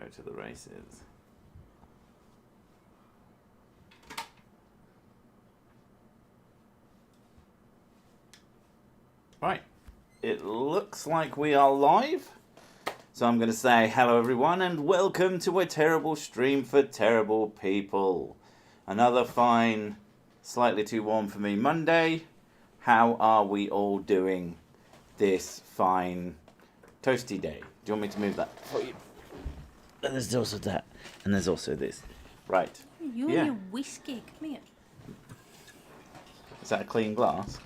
go to the races. Right, it looks like we are live. So I'm going to say hello everyone and welcome to a terrible stream for terrible people. Another fine, slightly too warm for me Monday. How are we all doing this fine toasty day? Do you want me to move that for you? And there's also that. And there's also this. Right. You and your whiskey, come here. Is that a clean glass?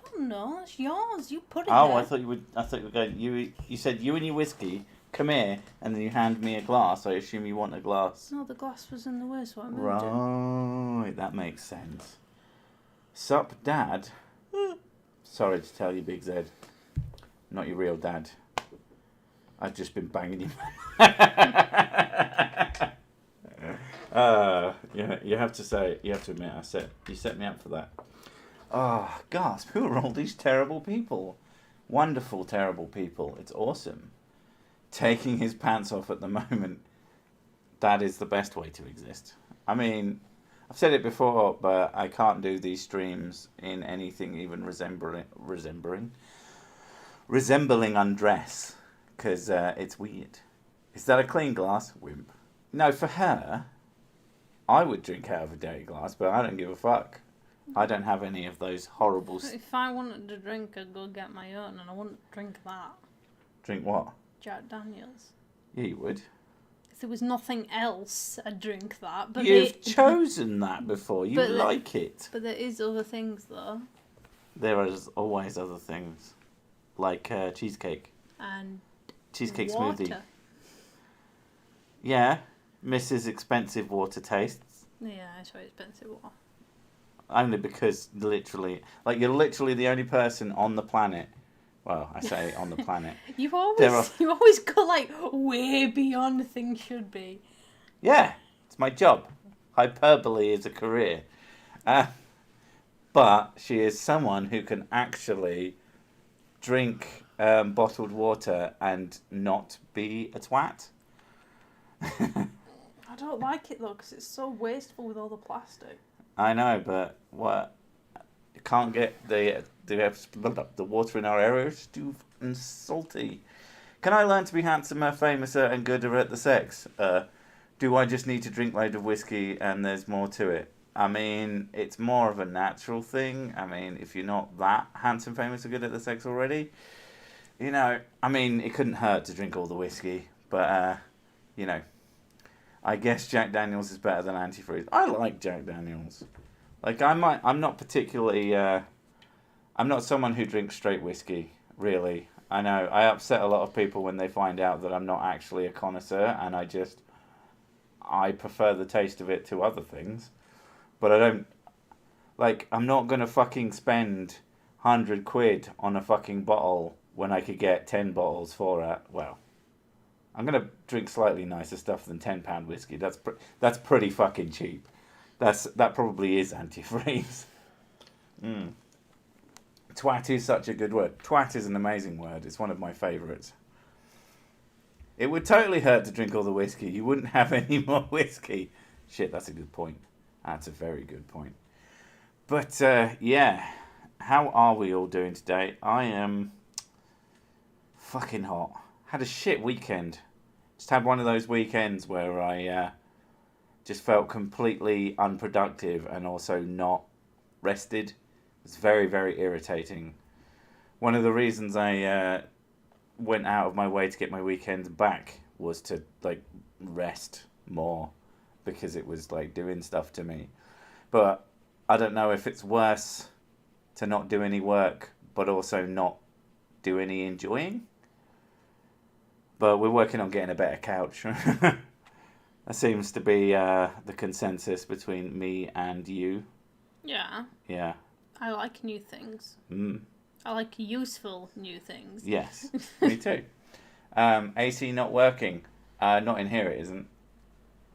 Oh no, that's yours. You put it Oh, there. I thought you were going. You said you and your whiskey. Come here, and then you hand me a glass. I assume you want a glass. No, the glass was in the way, so I moved it. Right, that makes sense. Sup, Dad? Sorry to tell you, Big Z. Not your real dad. I've just been banging you. You have to admit, you set me up for that. Oh, gasp! Who are all these terrible people? Wonderful, terrible people. It's awesome. Taking his pants off at the moment. That is the best way to exist. I mean, I've said it before, but I can't do these streams in anything even resembling undress, because it's weird. Is that a clean glass? Wimp. No, for her, I would drink out of a dirty glass, but I don't give a fuck. I don't have any of those horrible... If I wanted to drink, I'd go get my own, and I wouldn't drink that. Drink what? Jack Daniels. Yeah, you would. If there was nothing else, I'd drink that. But You've chosen that before. You like it. But there is other things, though. There is always other things. Like cheesecake. And cheesecake water. Smoothie. Yeah. Mrs. Expensive Water tastes. Yeah, it's very expensive water. Only because you're literally the only person on the planet. Well, I say on the planet. you always go like way beyond things should be. Yeah, it's my job. Hyperbole is a career. But she is someone who can actually drink bottled water and not be a twat. I don't like it though because it's so wasteful with all the plastic. I know, but what? You can't get the water in our area is too fucking salty. Can I learn to be handsomer, famouser, and gooder at the sex? Do I just need to drink load of whiskey and there's more to it? I mean, it's more of a natural thing. I mean, if you're not that handsome, famous, or good at the sex already, I mean, it couldn't hurt to drink all the whiskey. But, I guess Jack Daniels is better than antifreeze. I like Jack Daniels. Like, I'm not particularly, I'm not someone who drinks straight whiskey, really. I know, I upset a lot of people when they find out that I'm not actually a connoisseur, and I prefer the taste of it to other things. But I don't, I'm not going to fucking spend 100 quid on a fucking bottle when I could get 10 bottles for it. Well, I'm going to drink slightly nicer stuff than £10 whiskey. That's pretty fucking cheap. That probably is antifreeze. Twat is such a good word. Twat is an amazing word. It's one of my favourites. It would totally hurt to drink all the whiskey. You wouldn't have any more whiskey. Shit, that's a good point. That's a very good point. But, yeah. How are we all doing today? I am fucking hot. Had a shit weekend. Just had one of those weekends where I just felt completely unproductive and also not rested. It's very, very irritating. One of the reasons I went out of my way to get my weekends back was to rest more because it was doing stuff to me. But I don't know if it's worse to not do any work but also not do any enjoying. But we're working on getting a better couch. That seems to be the consensus between me and you. Yeah. Yeah. I like new things. Mm. I like useful new things. Yes, me too. AC not working. Not in here, it isn't.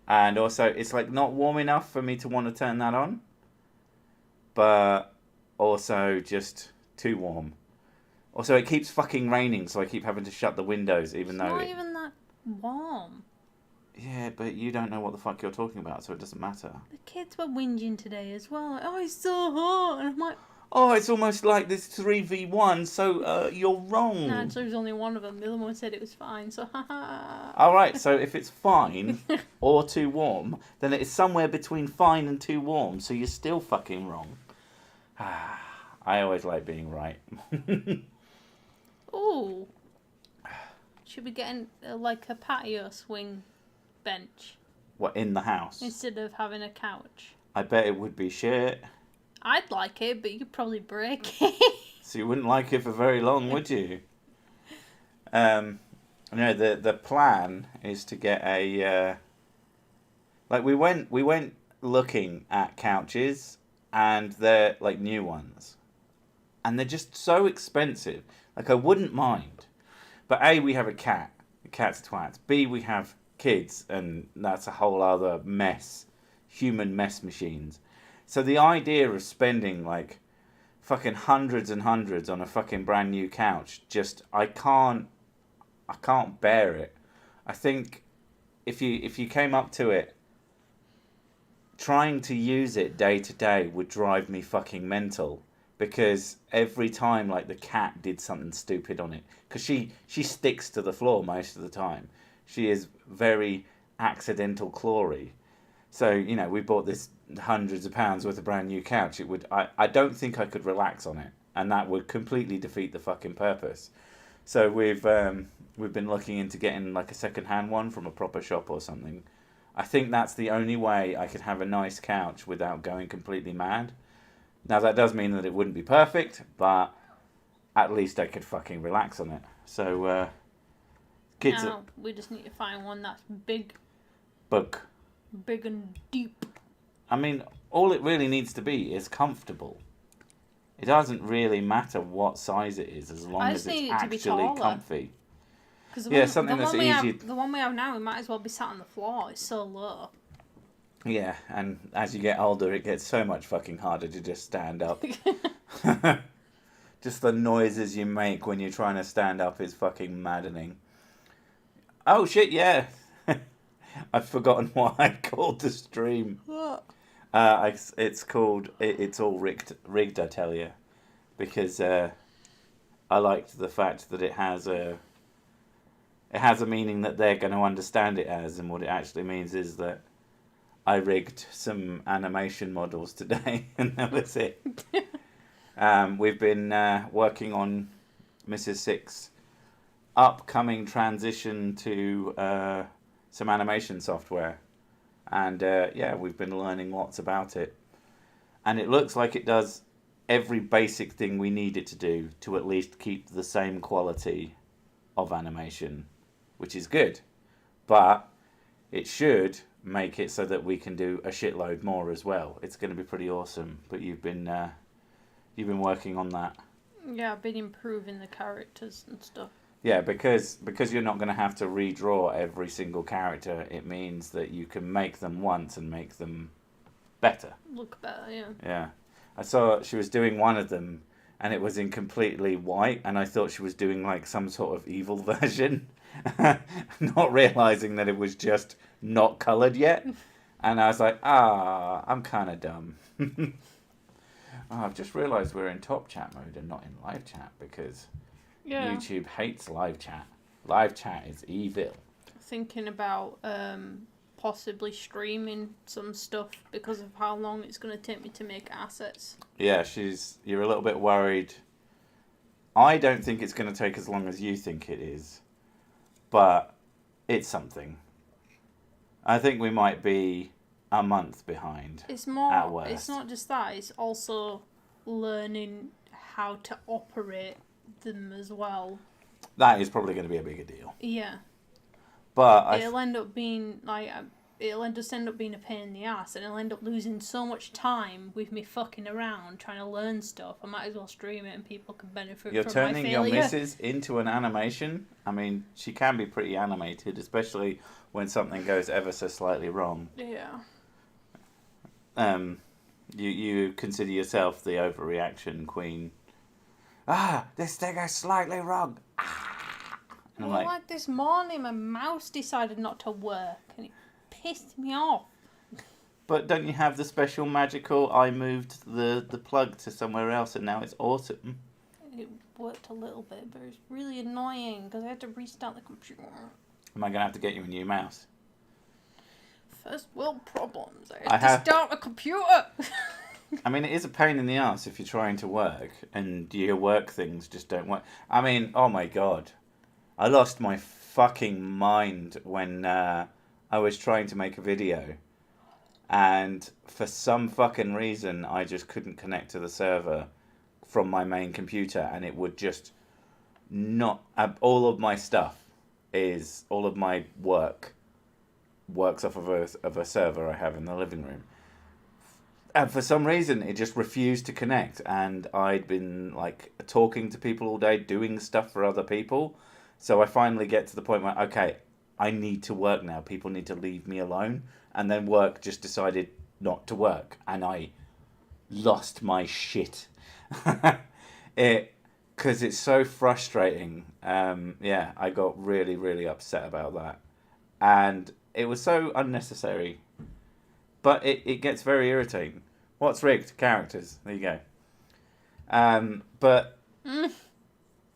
And also, it's not warm enough for me to want to turn that on. But also just too warm. Also, it keeps fucking raining, so I keep having to shut the windows, even though... It's not even that warm. Yeah, but you don't know what the fuck you're talking about, so it doesn't matter. The kids were whinging today as well. Like, oh, it's so hot. And I'm like, Oh, it's almost like this 3v1, so you're wrong. nah, so there was only one of them. The other one said it was fine, so haha. Alright, so if it's fine or too warm, then it is somewhere between fine and too warm, so you're still fucking wrong. I always like being right. Ooh. Should we get like a patio swing bench What, in the house? instead of having a couch? I bet it would be shit. I'd like it, but you could probably break it. So you wouldn't like it for very long, would you? No, the plan is to get a like we went looking at couches, and they're like new ones, and they're just so expensive. Like I wouldn't mind, but A, we have a cat. The cat's twats. B, we have kids, and that's a whole other mess. Human mess machines. So the idea of spending like fucking hundreds and hundreds on a fucking brand new couch, just I can't bear it. I think if you came up to it, trying to use it day to day would drive me fucking mental, because every time like the cat did something stupid on it, because she sticks to the floor most of the time. She is very accidental clawy. So, you know, we bought this hundreds of pounds worth of brand new couch. I don't think I could relax on it, and that would completely defeat the fucking purpose. So we've been looking into getting like a second-hand one from a proper shop or something. I think that's the only way I could have a nice couch without going completely mad. Now that does mean that it wouldn't be perfect, but at least I could fucking relax on it. So kids Now, we just need to find one that's big and deep. I mean, all it really needs to be is comfortable. It doesn't really matter what size it is, as long as it's actually comfy. Something that's easy. The one we have now, we might as well be sat on the floor. It's so low. Yeah, and as you get older, it gets so much fucking harder to just stand up. Just the noises you make when you're trying to stand up is fucking maddening. Oh shit, yeah. I've forgotten what I called the stream. What? It's called. It's all rigged, I tell you, because I liked the fact that it has a meaning that they're going to understand it as, and what it actually means is that I rigged some animation models today, and that was it. We've been working on Mrs. Six's upcoming transition to some animation software, and we've been learning lots about it, and it looks like it does every basic thing we need it to do to at least keep the same quality of animation, which is good, but it should make it so that we can do a shitload more as well. It's going to be pretty awesome. But you've been working on that. Yeah, I've been improving the characters and stuff. Yeah, because you're not going to have to redraw every single character. It means that you can make them once and make them better. Look better, yeah. Yeah. I saw she was doing one of them, and it was in completely white, and I thought she was doing like some sort of evil version, not realizing that it was just not coloured yet. And I was like, I'm kind of dumb. I've just realised we're in top chat mode and not in live chat, because YouTube hates live chat. Live chat is evil. Thinking about possibly streaming some stuff because of how long it's going to take me to make assets. Yeah, you're a little bit worried. I don't think it's going to take as long as you think it is, but it's something. I think we might be a month behind. It's more. At worst. It's not just that. It's also learning how to operate them as well. That is probably going to be a bigger deal. Yeah. But it'll end up being like it'll just end up being a pain in the ass, and I'll end up losing so much time with me fucking around trying to learn stuff. I might as well stream it, and people can benefit You're from turning my your failure. missus into an animation. I mean, she can be pretty animated, especially when something goes ever so slightly wrong. Yeah. You consider yourself the overreaction queen. This thing is slightly wrong. And I'm Well, like, like this morning, my mouse decided not to work, and it pissed me off. but don't you have the special magical, I moved the plug to somewhere else and now it's awesome? It worked a little bit, but it was really annoying because I had to restart the computer. Am I going to have to get you a new mouse? First world problems. I I had have- to start a computer. I mean, it is a pain in the ass if you're trying to work and your work things just don't work. I mean, oh my god. I lost my fucking mind when I was trying to make a video. And for some fucking reason, I just couldn't connect to the server from my main computer. And it would just not... all of my stuff is... all of my works off of a server I have in the living room. And for some reason, it just refused to connect. And I'd been, like, talking to people all day, doing stuff for other people. So I finally get to the point where, okay, I need to work now. People need to leave me alone. And then work just decided not to work. And I lost my shit. Because it's so frustrating. Yeah, I got really, really upset about that. And it was so unnecessary. But it gets very irritating. What's rigged? Characters. There you go. But...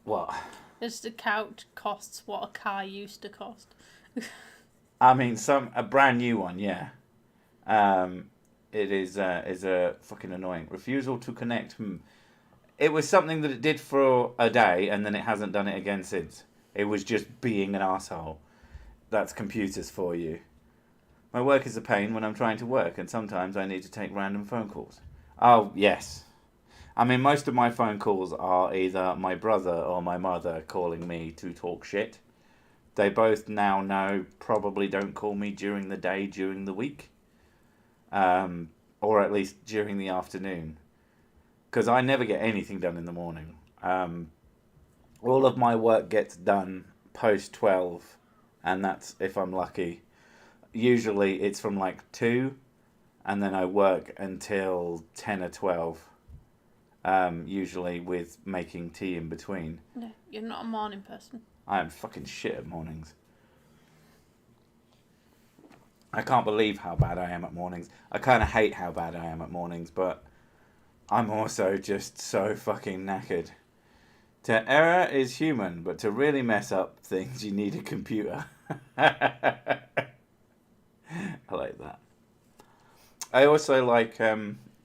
What? Just the couch costs what a car used to cost. I mean, a brand new one, yeah. It is a fucking annoying. Refusal to connect. It was something that it did for a day, and then it hasn't done it again since. It was just being an asshole. That's computers for you. My work is a pain when I'm trying to work, and sometimes I need to take random phone calls. Oh, yes. I mean, most of my phone calls are either my brother or my mother calling me to talk shit. They both now know probably don't call me during the day, during the week. Or at least during the afternoon. Because I never get anything done in the morning. All of my work gets done post 12, and that's if I'm lucky. Usually it's from like 2, and then I work until 10 or 12. Usually with making tea in between. No, you're not a morning person. I am fucking shit at mornings. I can't believe how bad I am at mornings. I kind of hate how bad I am at mornings, but I'm also just so fucking knackered. To error is human, but to really mess up things, you need a computer. I like that. I also like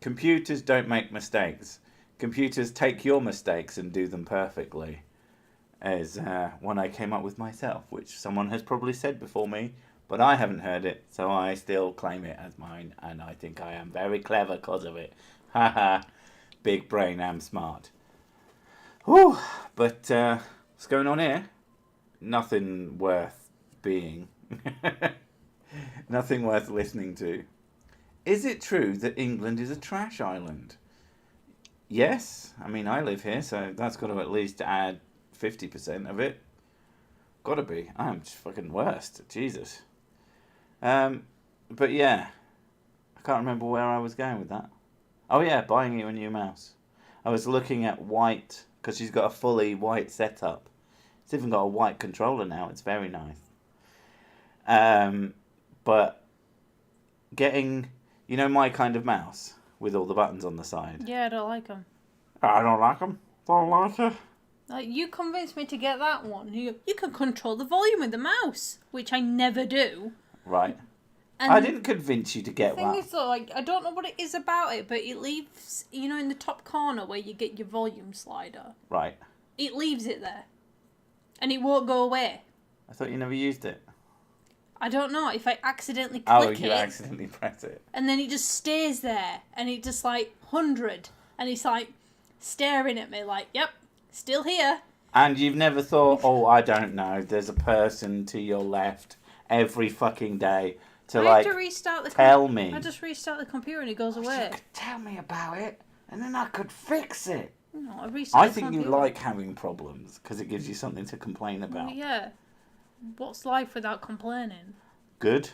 computers don't make mistakes. Computers take your mistakes and do them perfectly. As one I came up with myself, which someone has probably said before me, but I haven't heard it, so I still claim it as mine, and I think I am very clever because of it. Haha, big brain, am smart. Whew, but what's going on here? Nothing worth being. Nothing worth listening to. Is it true that England is a trash island? Yes. I mean, I live here, so that's got to at least add 50% of it. Gotta be. I'm just fucking worst. Jesus. But yeah. I can't remember where I was going with that. Oh yeah, buying you a new mouse. I was looking at white, because she's got a fully white setup. It's even got a white controller now. It's very nice. But getting, you know, my kind of mouse with all the buttons on the side. Yeah, I don't like them. I don't like them. Don't like it. Like, you convinced me to get that one. You can control the volume with the mouse, which I never do. Right. And I didn't convince you to get the thing that. is, though, like, I don't know what it is about it, but it leaves, you know, in the top corner where you get your volume slider. Right. It leaves it there. And it won't go away. I thought you never used it. I don't know, if I accidentally Oh, click you it, accidentally press it. and then it just stays there, and it just, like, 100, and it's, like, staring at me like, yep, still here. And you've never thought, oh, I don't know, there's a person to your left every fucking day to, I have like, to restart the tell me. I just restart the computer and it goes You away. could tell me about it, and then I could fix it. No, I restart I the think you computer. like having problems, because it gives you something to complain about. Well, yeah. What's life without complaining? Good.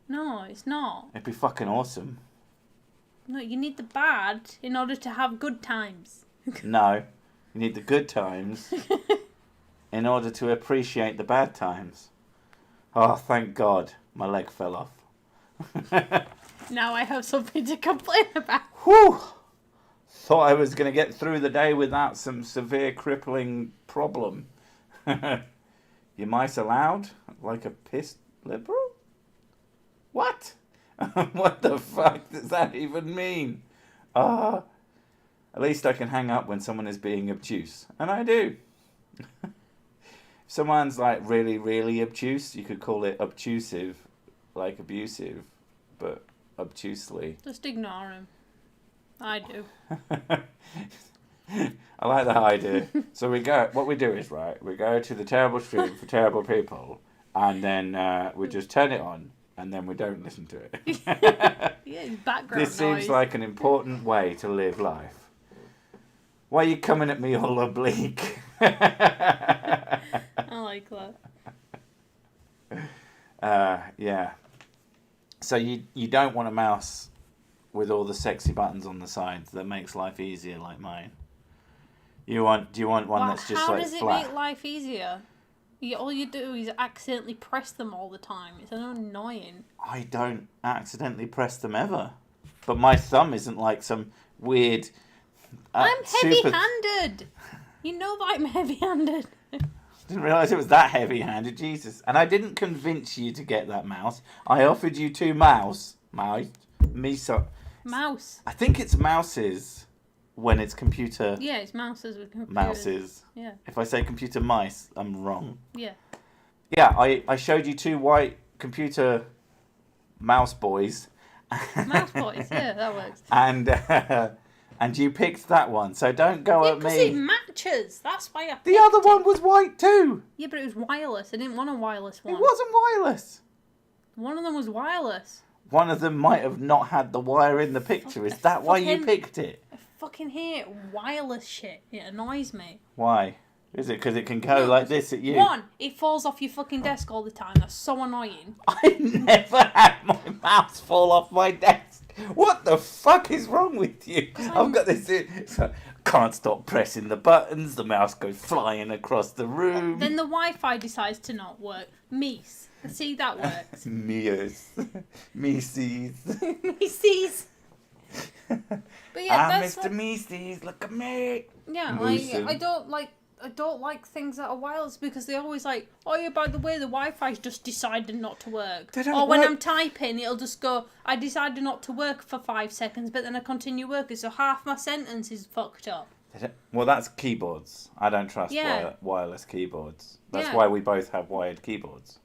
No, it's not. It'd be fucking awesome. No, you need the bad in order to have good times. No. You need the good times in order to appreciate the bad times. Oh, thank God, my leg fell off. Now I have something to complain about. Whew! Thought I was going to get through the day without some severe crippling problem. Your mice allowed? Like a pissed liberal? What? What the fuck does that even mean? At least I can hang up when someone is being obtuse. And I do. If someone's like really, really obtuse, you could call it obtrusive, like abusive, but obtusely. Just ignore him. I do. I like that idea. So what we do is, right, we go to the terrible stream for terrible people, and then we just turn it on, and then we don't listen to it. Yeah, background This noise. seems like an important way to live life. Why are you coming at me all oblique? I like that. Yeah. So you don't want a mouse with all the sexy buttons on the sides that makes life easier like mine. Do you want one that's just how like does it flat? make life easier? All you do is accidentally press them all the time. It's annoying. I don't accidentally press them ever. But my thumb isn't like some weird... I'm heavy-handed! You know that I'm heavy-handed. Didn't realise it was that heavy-handed, Jesus. And I didn't convince you to get that mouse. I offered you 2 mouse. Mouse. I think it's mouses when it's computer... Yeah, it's mouses with computers. Mouses. Yeah. If I say computer mice, I'm wrong. Yeah. Yeah, I showed you 2 white computer mouse boys. Mouse boys, yeah, that works. And you picked that one, so don't go at because me. it matches. That's why I picked The other one was white too. Yeah, but it was wireless. I didn't want a wireless one. It wasn't wireless. One of them was wireless. One of them might have not had the wire in the picture. Is that why you picked it? I fucking hate wireless shit. It annoys me. Why? Is it because it can go like this at you? One, it falls off your fucking desk all the time. That's so annoying. I never had my mouse fall off my desk. What the fuck is wrong with you? I've got this... can't stop pressing the buttons. The mouse goes flying across the room. Then the Wi-Fi decides to not work. Meese. See, that works. Mees. Meesees. Meesees. But yeah, that's Mr. Meesees, look at me. Yeah, Moosin. like I don't like things that are wireless because they always like, oh yeah, by the way, the Wi-Fi's just decided not to work. They don't Or when work. I'm typing, it'll just go, I decided not to work for 5 seconds, but then I continue working, so half my sentence is fucked up. Well, that's keyboards. I don't trust wireless keyboards. That's why we both have wired keyboards.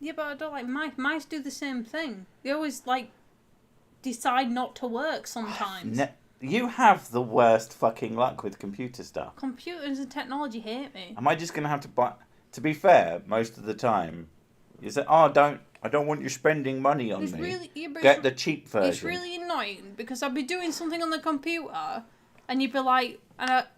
Yeah, but I don't like mice do the same thing. They always like decide not to work sometimes. You have the worst fucking luck with computer stuff. Computers and technology hate me. Am I just going to have to buy... To be fair, most of the time, you say, I don't want you spending money on me. Get the cheap version. It's really annoying because I'd be doing something on the computer and you'd be like,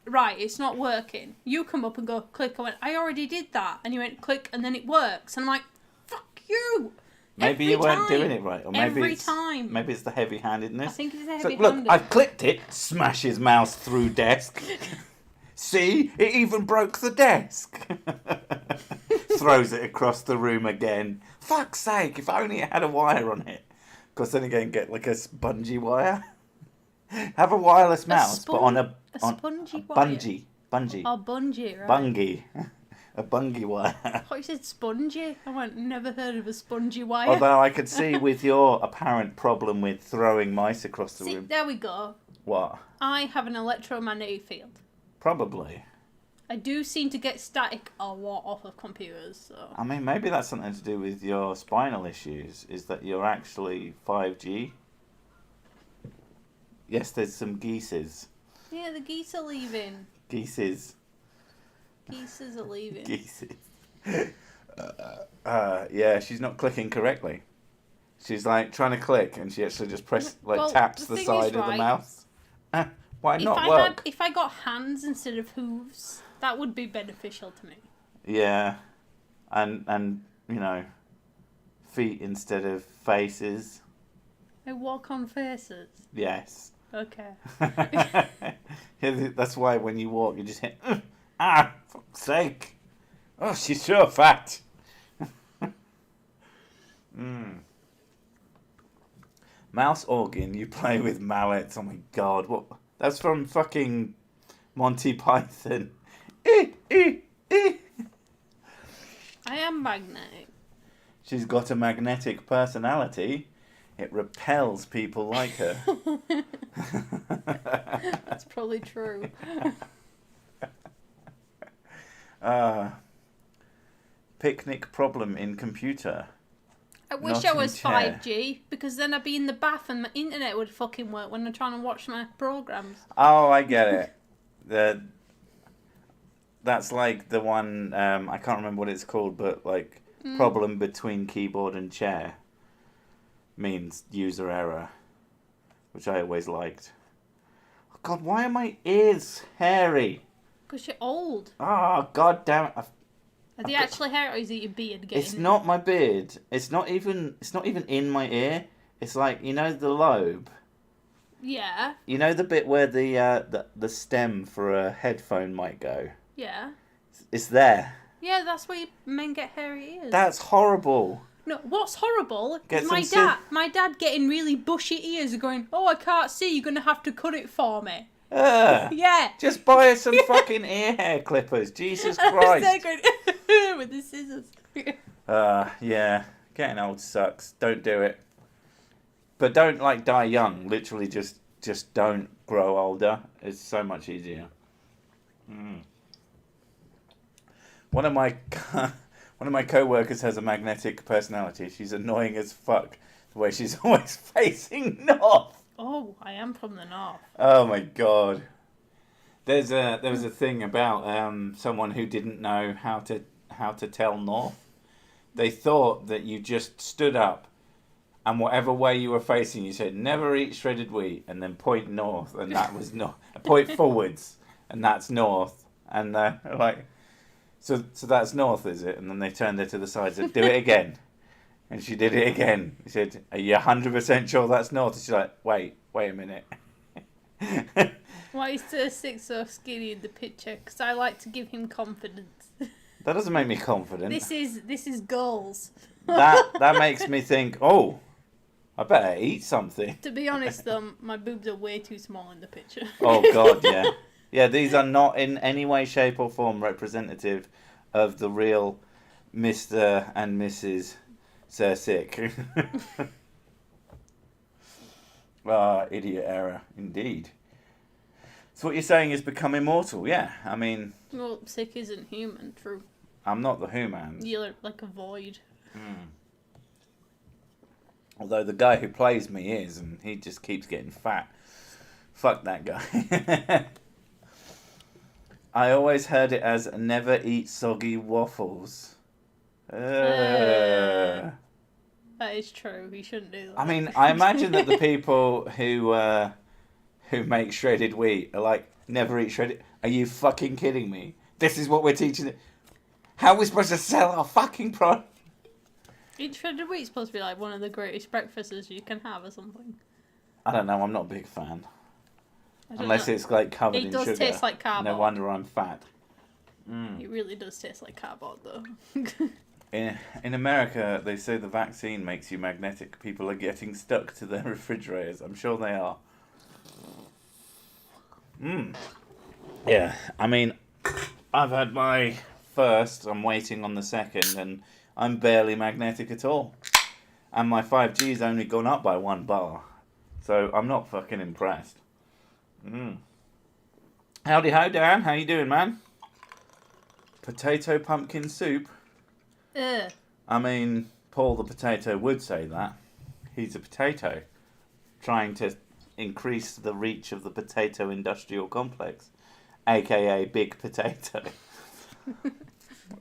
right, it's not working. You come up and go, click. I went, I already did that. And you went, click, and then it works. And I'm like, fuck you. Maybe you weren't doing it right. Or maybe every time. Maybe it's the heavy-handedness. I think it's the So, heavy-handed. look, I've clicked it. Smashes mouse through desk. See? It even broke the desk. Throws it across the room again. Fuck's sake, if only it had a wire on it. Because then again, get like a spongy wire. Have a wireless mouse, but on a spongy wire. Bungee. Oh, bungee, right. Bungie. A bungie wire. I thought you said spongy. I went, never heard of a spongy wire. Although I could see with your apparent problem with throwing mice across the room. There we go. What? I have an electromagnetic field. Probably. I do seem to get static a lot off of computers, so... I mean, maybe that's something to do with your spinal issues, is that you're actually 5G. Yes, there's some geeses. Yeah, the geese are leaving. Geeses. Geeses are leaving. Geeses. Yeah, she's not clicking correctly. She's like trying to click and she actually just taps the side of the mouse. Why not work? If I got hands instead of hooves, that would be beneficial to me. Yeah. And you know, feet instead of faces. I walk on faces. Yes. Okay. Yeah, that's why when you walk, you just hit. For fuck's sake. Oh, she's sure fat. Mouse organ, you play with mallets. Oh my god, what? That's from fucking Monty Python. I am magnetic. She's got a magnetic personality. It repels people like her. That's probably true. Picnic problem in computer. I wish I was 5G, because then I'd be in the bath and my internet would fucking work when I'm trying to watch my programs. Oh, I get it. That's like the one, I can't remember what it's called, but like problem between keyboard and chair means user error, which I always liked. Oh, God, why are my ears hairy? Because you're old. Oh, God damn it. Are they actually hair, or is it your beard getting... It's not my beard. It's not even in my ear. It's like, you know, the lobe. Yeah. You know the bit where the stem for a headphone might go? Yeah. It's there. Yeah, that's where men get hairy ears. That's horrible. No, what's horrible Get is my dad getting really bushy ears and going, oh, I can't see, you're going to have to cut it for me. Yeah. Just buy her some fucking ear hair clippers. Jesus Christ. With the scissors. Yeah. Getting old sucks. Don't do it. But don't like die young. Literally just don't grow older. It's so much easier. One of my co-workers has a magnetic personality. She's annoying as fuck. The way she's always facing north. Oh, I am from the north. Oh my god. There was a thing about someone who didn't know how to tell north. They thought that you just stood up and whatever way you were facing, you said never eat shredded wheat and then point north, and that was north. Point forwards and that's north, and like so that's north, is it? And then they turned her to the side and said do it again. And she did it again. He said, are you 100% sure that's north? And she's like, wait a minute. Why is Six so skinny in the picture? Because I like to give him confidence. That doesn't make me confident. This is goals. That makes me think, oh, I better eat something. To be honest, though, my boobs are way too small in the picture. Oh, God, yeah. Yeah, these are not in any way, shape or form representative of the real Mr. and Mrs. Sir Sick. Idiot error, indeed. So what you're saying is become immortal, yeah. I mean... Well, Sick isn't human, true. I'm not the Who-Man. You're like a void. Although the guy who plays me is, and he just keeps getting fat. Fuck that guy. I always heard it as never eat soggy waffles. That is true. We shouldn't do that. I mean, I imagine that the people who make shredded wheat are like, never eat shredded. Are you fucking kidding me? This is what we're teaching. How are we supposed to sell our fucking product? Eat shredded wheat is supposed to be like one of the greatest breakfasts you can have or something. I don't know. I'm not a big fan. Unless it's like covered in sugar. It does taste like cardboard. No wonder I'm fat. It really does taste like cardboard, though. In America, they say the vaccine makes you magnetic. People are getting stuck to their refrigerators. I'm sure they are. Yeah, I mean, I've had my first. I'm waiting on the second, and I'm barely magnetic at all. And my 5G's only gone up by 1 bar. So I'm not fucking impressed. Howdy ho, Dan. How you doing, man? Potato pumpkin soup? I mean, Paul the potato would say that. He's a potato. Trying to increase the reach of the potato industrial complex. AKA Big Potato.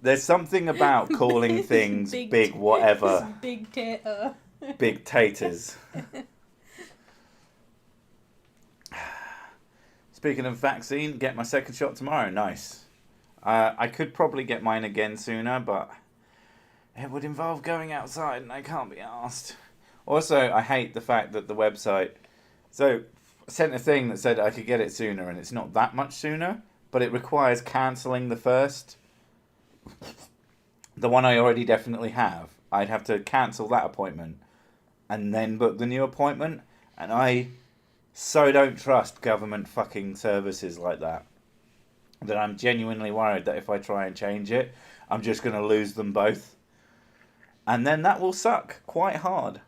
There's something about calling things big whatever. Big tater. Big taters. Speaking of vaccine, get my second shot tomorrow. Nice. I could probably get mine again sooner, but it would involve going outside and I can't be asked. Also, I hate the fact that the website... So, I sent a thing that said I could get it sooner, and it's not that much sooner, but it requires cancelling the first the one I already definitely have, I'd have to cancel that appointment and then book the new appointment. And I so don't trust government fucking services like that I'm genuinely worried that if I try and change it, I'm just going to lose them both. And then that will suck quite hard.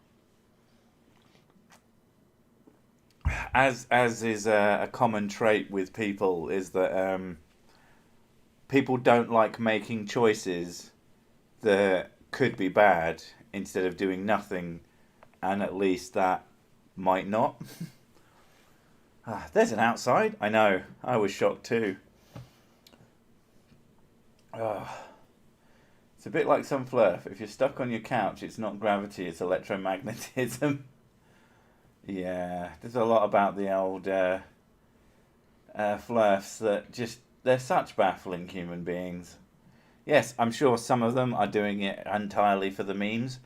As is a common trait with people, is that people don't like making choices that could be bad instead of doing nothing, and at least that might not. There's an outside. I know. I was shocked too. It's a bit like some fluff. If you're stuck on your couch, it's not gravity, it's electromagnetism. Yeah, there's a lot about the old fluffs that just, they're such baffling human beings. Yes, I'm sure some of them are doing it entirely for the memes,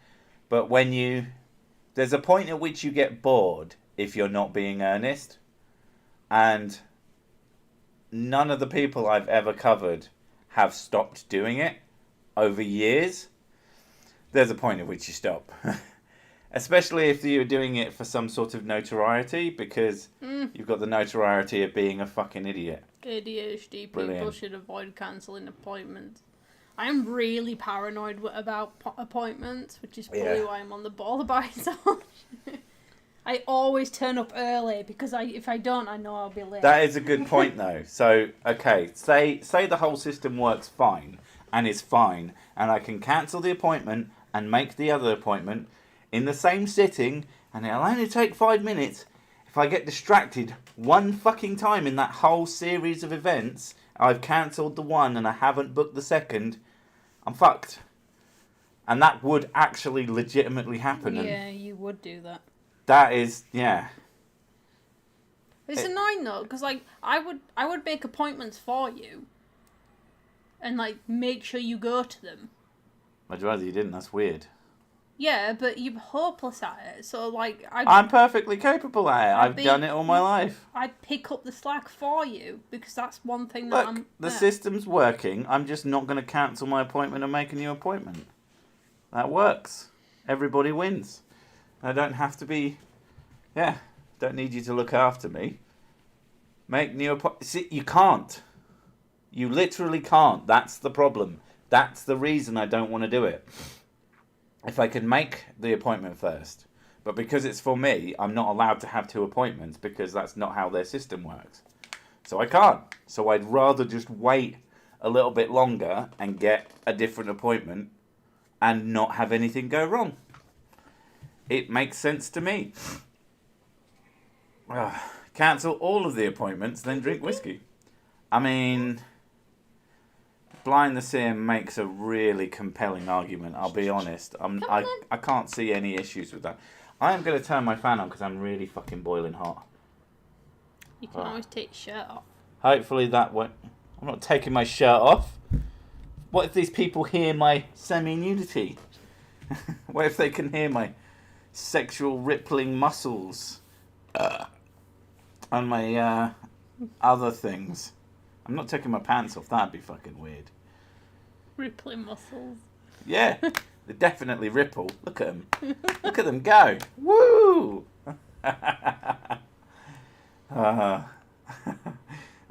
but there's a point at which you get bored if you're not being earnest, and none of the people I've ever covered have stopped doing it over years. There's a point at which you stop. Especially if you're doing it for some sort of notoriety, because you've got the notoriety of being a fucking idiot. ADHD Brilliant. People should avoid cancelling appointments. I'm really paranoid about appointments, which is probably why I'm on the ball about it so much. I always turn up early because if I don't, I know I'll be late. That is a good point, though. So, okay, say the whole system works fine and is fine, and I can cancel the appointment and make the other appointment in the same sitting, and it'll only take 5 minutes. If I get distracted one fucking time in that whole series of events, I've cancelled the one and I haven't booked the second, I'm fucked. And that would actually legitimately happen. Yeah, you would do that. That is, yeah. It's annoying though, because like I would make appointments for you, and like make sure you go to them. I'd rather you didn't. That's weird. Yeah, but you're hopeless at it. So like I'm perfectly capable at it. I've done it all my life. I'd pick up the slack for you because that's one thing Look, the system's working. I'm just not going to cancel my appointment and make a new appointment. That works. Everybody wins. I don't have to be... Yeah, don't need you to look after me. Make new appointments. See, you can't. You literally can't. That's the problem. That's the reason I don't want to do it. If I could make the appointment first, but because it's for me, I'm not allowed to have 2 appointments because that's not how their system works. So I can't. So I'd rather just wait a little bit longer and get a different appointment and not have anything go wrong. It makes sense to me. Cancel all of the appointments, then drink whiskey. I mean, Blind the Sim makes a really compelling argument, I'll be honest. I can't see any issues with that. I am going to turn my fan on because I'm really fucking boiling hot. You can always take your shirt off. Hopefully that won't... I'm not taking my shirt off. What if these people hear my semi-nudity? What if they can hear my sexual rippling muscles? And my other things. I'm not taking my pants off. That'd be fucking weird. Rippling muscles. Yeah, they definitely ripple. Look at them. Look at them go. Woo!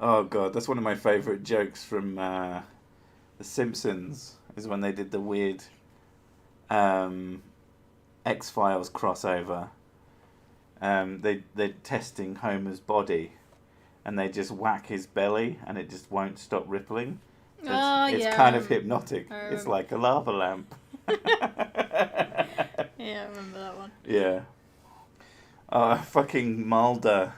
Oh god, that's one of my favourite jokes from The Simpsons. Is when they did the weird X-Files crossover. They're testing Homer's body, and they just whack his belly, and it just won't stop rippling. It's kind of hypnotic. It's like a lava lamp. Yeah, I remember that one. Yeah. Fucking Mulder.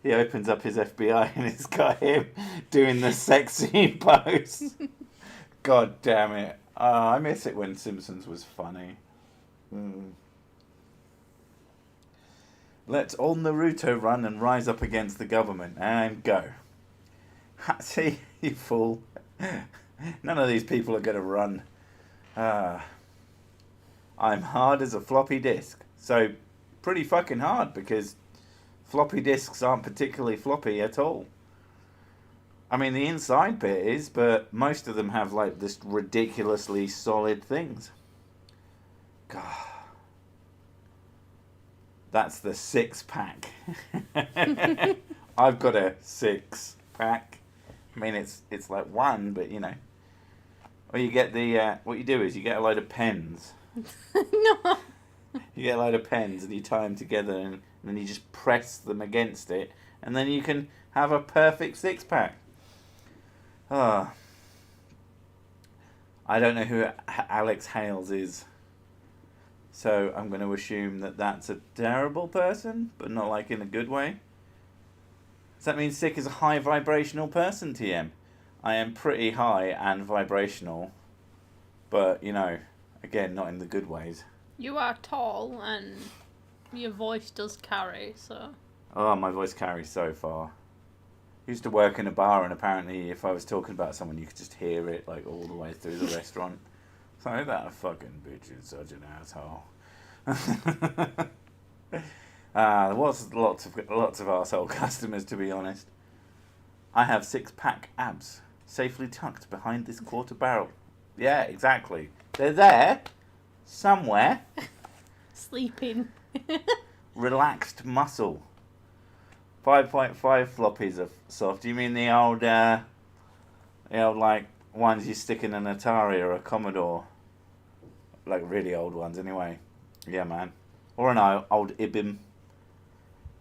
He opens up his FBI and it's got him doing the sexy pose. God damn it. I miss it when Simpsons was funny. Let's all Naruto run and rise up against the government. And go. See, you fool. None of these people are going to run. I'm hard as a floppy disk. So, pretty fucking hard because floppy disks aren't particularly floppy at all. I mean, the inside bit is, but most of them have like this ridiculously solid things. God. That's the 6-pack. I've got a 6-pack. I mean, it's like one, but you know. Or you get the, what you do is you get a load of pens. No. You get a load of pens and you tie them together and then you just press them against it. And then you can have a perfect 6-pack. Oh. I don't know who Alex Hales is. So I'm going to assume that that's a terrible person, but not like in a good way. Does that mean Sick is a high vibrational person, TM? I am pretty high and vibrational. But, you know, again, not in the good ways. You are tall and your voice does carry, so... Oh, my voice carries so far. I used to work in a bar and apparently if I was talking about someone you could just hear it like all the way through the restaurant. So that fucking bitch is such an asshole. There was lots of asshole customers, to be honest. I have 6-pack abs safely tucked behind this quarter barrel. Yeah, exactly. They're there somewhere. Sleeping. Relaxed muscle. 5.5 floppies of soft. Do you mean the old like ones you stick in an Atari or a Commodore? Like really old ones, anyway. Yeah, man. Or an old IBM.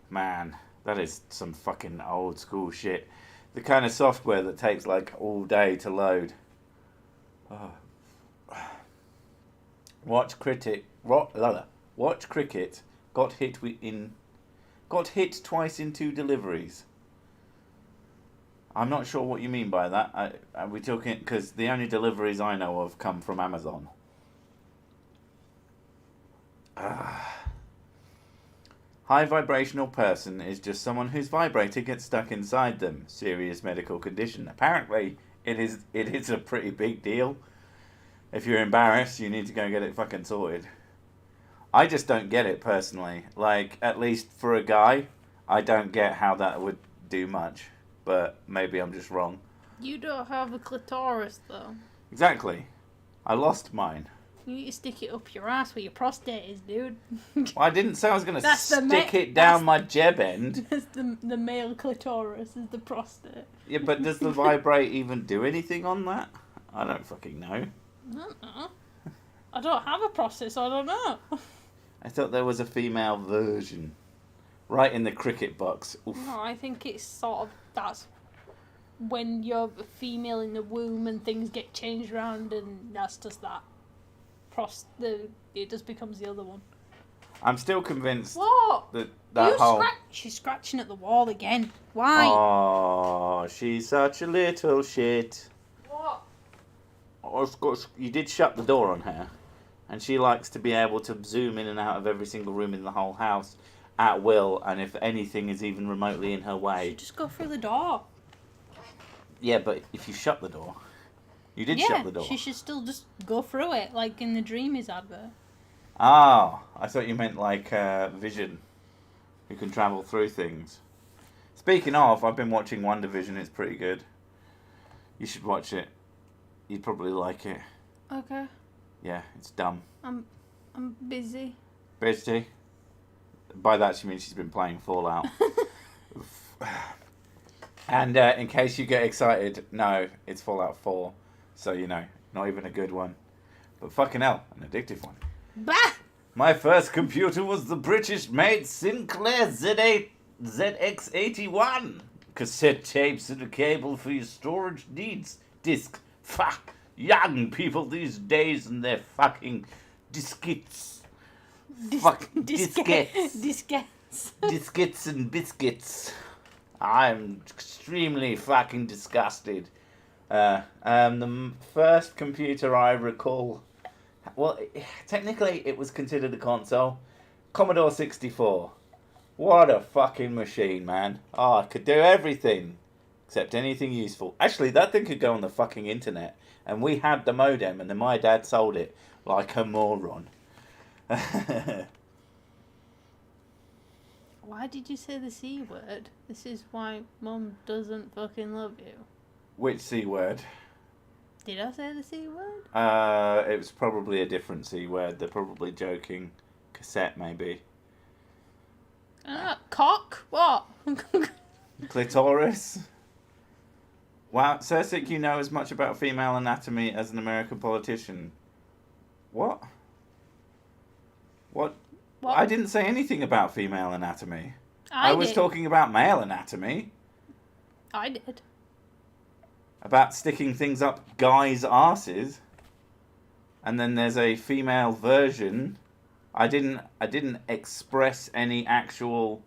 Man, that is some fucking old school shit. The kind of software that takes like all day to load. Oh. Watch cricket. Got hit twice in 2 deliveries. I'm not sure what you mean by that. Are we talking? Because the only deliveries I know of come from Amazon. High vibrational person is just someone whose vibrator gets stuck inside them. Serious medical condition. Apparently, it is a pretty big deal. If you're embarrassed, you need to go get it fucking sorted. I just don't get it personally. Like, at least for a guy, I don't get how that would do much. But maybe I'm just wrong. You don't have a clitoris, though. Exactly. I lost mine. You need to stick it up your ass where your prostate is, dude. Well, I didn't say I was going to stick it down my jeb end. That's the male clitoris is the prostate. Yeah, but does the vibrate even do anything on that? I don't fucking know. I don't know. I don't have a prostate, so I don't know. I thought there was a female version. Right in the cricket box. Oof. No, I think it's sort of, that's when you're a female in the womb and things get changed around and that's just that. It just becomes the other one. I'm still convinced What? that whole... She's scratching at the wall again. Why? Oh, she's such a little shit. What? Oh, you did shut the door on her. And she likes to be able to zoom in and out of every single room in the whole house at will. And if anything is even remotely in her way... Just go through the door. Yeah, but if you shut the door... You did shut the door. She should still just go through it, like in the Dreamies advert. Oh, I thought you meant like Vision, who can travel through things. Speaking of, I've been watching WandaVision. It's pretty good. You should watch it. You'd probably like it. Okay. Yeah, it's dumb. I'm busy. Busy? By that she means she's been playing Fallout. And in case you get excited, no, it's Fallout 4. So, you know, not even a good one. But fucking hell, an addictive one. Bah! My first computer was the British-made Sinclair ZX81. Cassette tapes and a cable for your storage needs. Disc. Fuck. Young people these days and their fucking diskettes. Diskettes. Diskettes. Diskettes and biscuits. I'm extremely fucking disgusted. The first computer I recall... Well, technically it was considered a console. Commodore 64. What a fucking machine, man. Oh, I could do everything. Except anything useful. Actually, that thing could go on the fucking internet. And we had the modem, and then my dad sold it like a moron. Why did you say the C word? This is why Mum doesn't fucking love you. Which C word? Did I say the C word? It was probably a different C word. They're probably joking. Cassette, maybe. Cock? What? Clitoris? Wow, Cersei, you know as much about female anatomy as an American politician. What? What? I didn't say anything about female anatomy. I was talking about male anatomy. I did. About sticking things up guys' arses. And then there's a female version. I didn't express any actual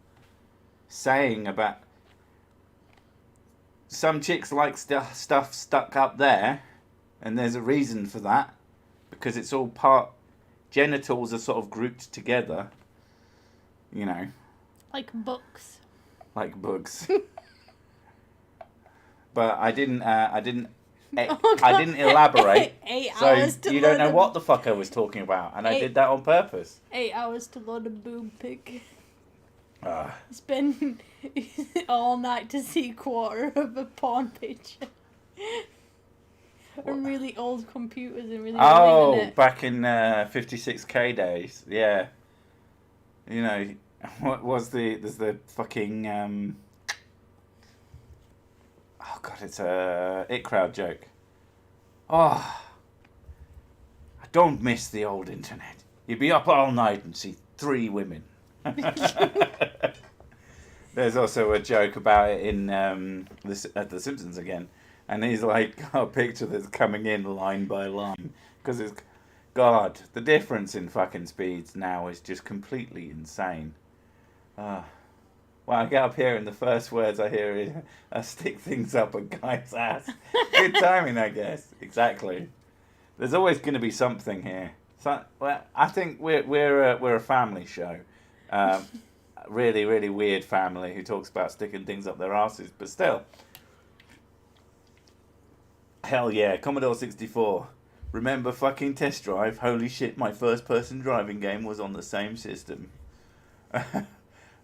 saying about... Some chicks like stuff stuck up there, and there's a reason for that, because it's all part... Genitals are sort of grouped together, you know. Like books. Like books. But I didn't elaborate. 8 so hours to you don't know what the fuck I was talking about, and I did that on purpose. 8 hours to load a boob pic. Ah. Spend all night to see a quarter of a porn picture. On really old computers and really old internet. Back in 56k days, yeah. You know, what was there's the fucking oh god, it's a It Crowd joke. Oh, I don't miss the old internet. You'd be up all night and see 3 women. There's also a joke about it in The Simpsons again, and he's like got a picture that's coming in line by line because it's God. The difference in fucking speeds now is just completely insane. Well, I get up here and the first words I hear is I stick things up a guy's ass. Good timing, I guess. Exactly. There's always going to be something here. So, well, I think we're a family show. Really, really weird family who talks about sticking things up their asses, but still. Hell yeah, Commodore 64. Remember fucking Test Drive? Holy shit, my first person driving game was on the same system.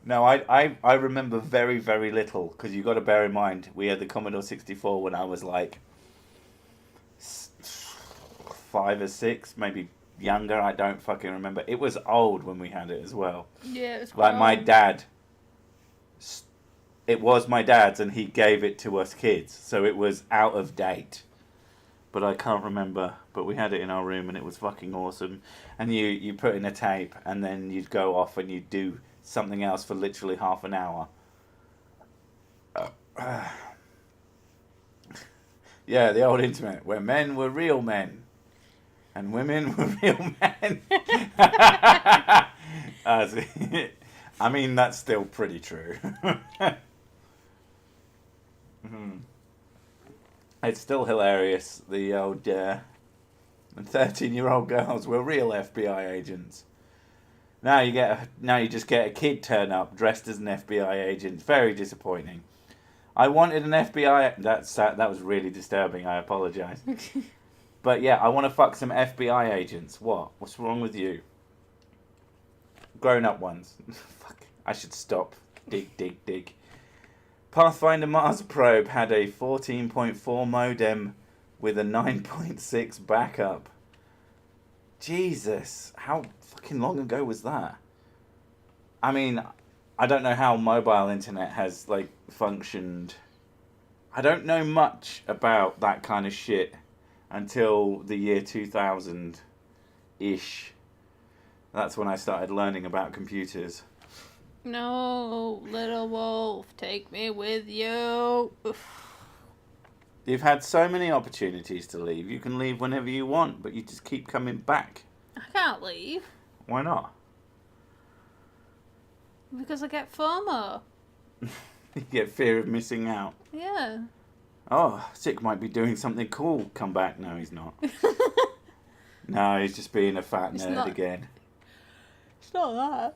No, I remember very, very little, because you got to bear in mind, we had the Commodore 64 when I was like 5 or 6, maybe younger, I don't fucking remember. It was old when we had it as well. Yeah, it was like my old. dad. It was my dad's and he gave it to us kids, so it was out of date. But I can't remember. But we had it in our room and it was fucking awesome. And you put in a tape and then you'd go off and you'd do something else for literally half an hour. Yeah, the old internet where men were real men. And women were real men. I mean, that's still pretty true. It's still hilarious. The old 13-year-old girls were real FBI agents. Now you just get a kid turn up dressed as an FBI agent. Very disappointing. I wanted an FBI. That was really disturbing. I apologise. But yeah, I want to fuck some FBI agents. What? What's wrong with you? Grown-up ones. Fuck. I should stop. Dig. Pathfinder Mars probe had a 14.4 modem with a 9.6 backup. Jesus. How fucking long ago was that? I mean, I don't know how mobile internet has, like, functioned. I don't know much about that kind of shit until the year 2000-ish. That's when I started learning about computers. No, little wolf, take me with you. You've had so many opportunities to leave. You can leave whenever you want, but you just keep coming back. I can't leave. Why not? Because I get FOMO. You get fear of missing out. Yeah. Oh, Sick might be doing something cool. Come back. No, he's not. No, he's just being a fat nerd again. It's not that.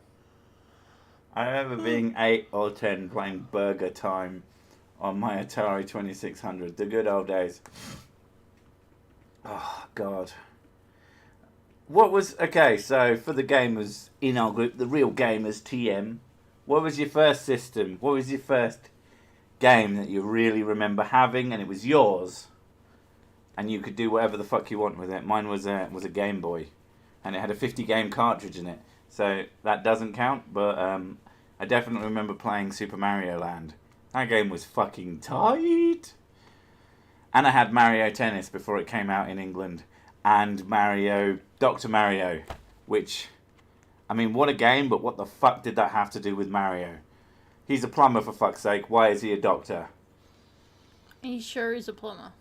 I remember being 8 or 10 playing Burger Time on my Atari 2600. The good old days. Oh, God. Okay, so for the gamers in our group, the real gamers, TM, what was your first system? What was your first game that you really remember having, and it was yours, and you could do whatever the fuck you want with it. Mine was a Game Boy, and it had a 50 game cartridge in it, so that doesn't count. But I definitely remember playing Super Mario Land. That game was fucking tight. And I had Mario Tennis before it came out in England, and Dr. Mario, which, I mean, what a game, but what the fuck did that have to do with Mario? He's a plumber, for fuck's sake. Why is he a doctor? He sure is a plumber.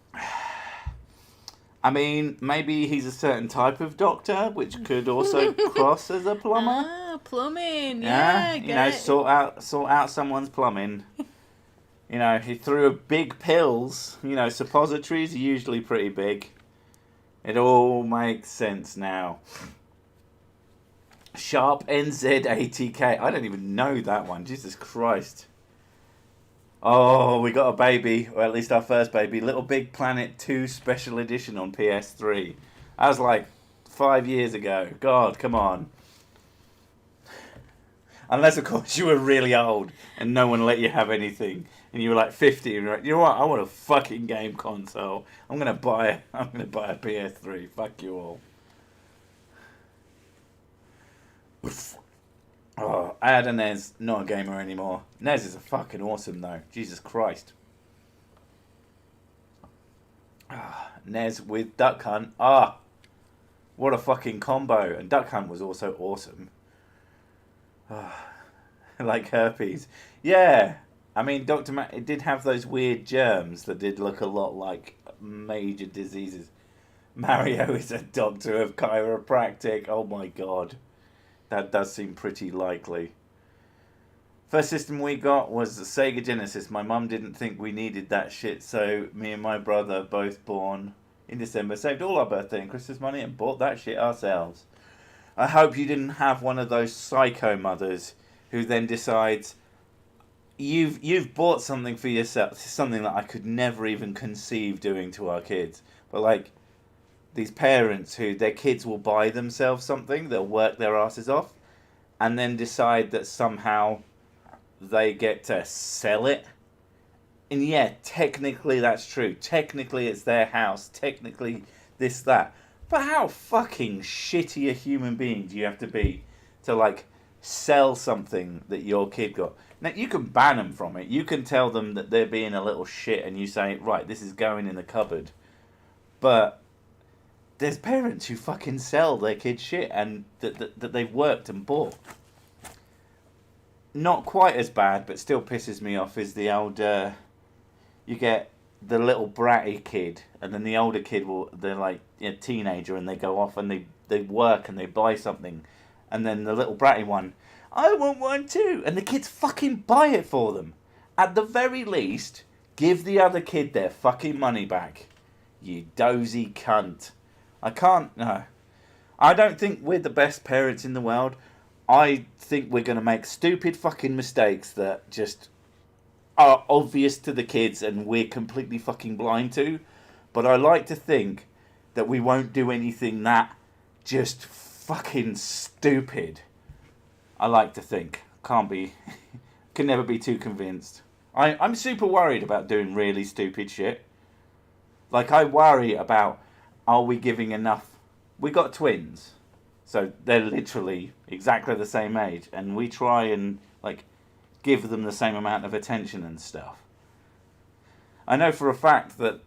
I mean, maybe he's a certain type of doctor, which could also cross as a plumber. Ah, plumbing. Yeah, Yeah, sort out someone's plumbing. He threw big pills. Suppositories are usually pretty big. It all makes sense now. Sharp NZ80K. I don't even know that one. Jesus Christ. Oh, we got a baby, or at least our first baby. Little Big Planet 2 Special Edition on PS3. That was like 5 years ago. God, come on. Unless, of course, you were really old and no one let you have anything. And you were like 50 and you're like, you know what? I want a fucking game console. I'm gonna buy a PS3. Fuck you all. Oh, I had a NES, not a gamer anymore. NES is fucking awesome though. Jesus Christ. NES with Duck Hunt. What a fucking combo. And Duck Hunt was also awesome. Like herpes. Yeah. I mean, it did have those weird germs that did look a lot like major diseases. Mario is a doctor of chiropractic. Oh my god. That does seem pretty likely. First system we got was the Sega Genesis. My mum didn't think we needed that shit, so me and my brother, both born in December, saved all our birthday and Christmas money and bought that shit ourselves. I hope you didn't have one of those psycho mothers who then decides you've bought something for yourself, something that I could never even conceive doing to our kids. But like these parents who their kids will buy themselves something, they'll work their asses off, and then decide that somehow they get to sell it. And yeah, technically that's true. Technically it's their house. Technically this, that. But how fucking shitty a human being do you have to be to like sell something that your kid got? Now you can ban them from it. You can tell them that they're being a little shit and you say, right, this is going in the cupboard. But there's parents who fucking sell their kids shit and that they've worked and bought. Not quite as bad, but still pisses me off, is the old, you get the little bratty kid, and then the older kid they're like a teenager, and they go off and they work and they buy something, and then the little bratty one, I want one too, and the kids fucking buy it for them. At the very least, give the other kid their fucking money back. You dozy cunt. No. I don't think we're the best parents in the world. I think we're going to make stupid fucking mistakes that just are obvious to the kids and we're completely fucking blind to. But I like to think that we won't do anything that just fucking stupid. I like to think. Can never be too convinced. I'm super worried about doing really stupid shit. Like, I worry about, are we giving enough? We got twins, so they're literally exactly the same age, and we try and like give them the same amount of attention and stuff. I know for a fact that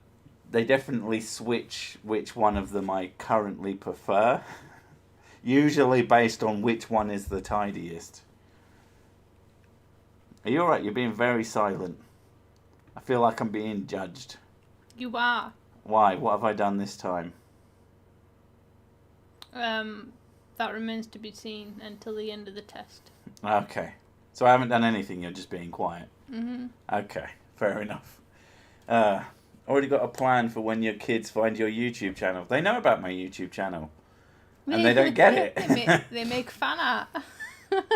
they definitely switch which one of them I currently prefer, usually based on which one is the tidiest. Are you alright? You're being very silent. I feel like I'm being judged. You are. Why? What have I done this time? That remains to be seen until the end of the test. Okay. So I haven't done anything, you're just being quiet. Mm-hmm. Okay, fair enough. Already got a plan for when your kids find your YouTube channel. They know about my YouTube channel. And they don't get it. they make fan art.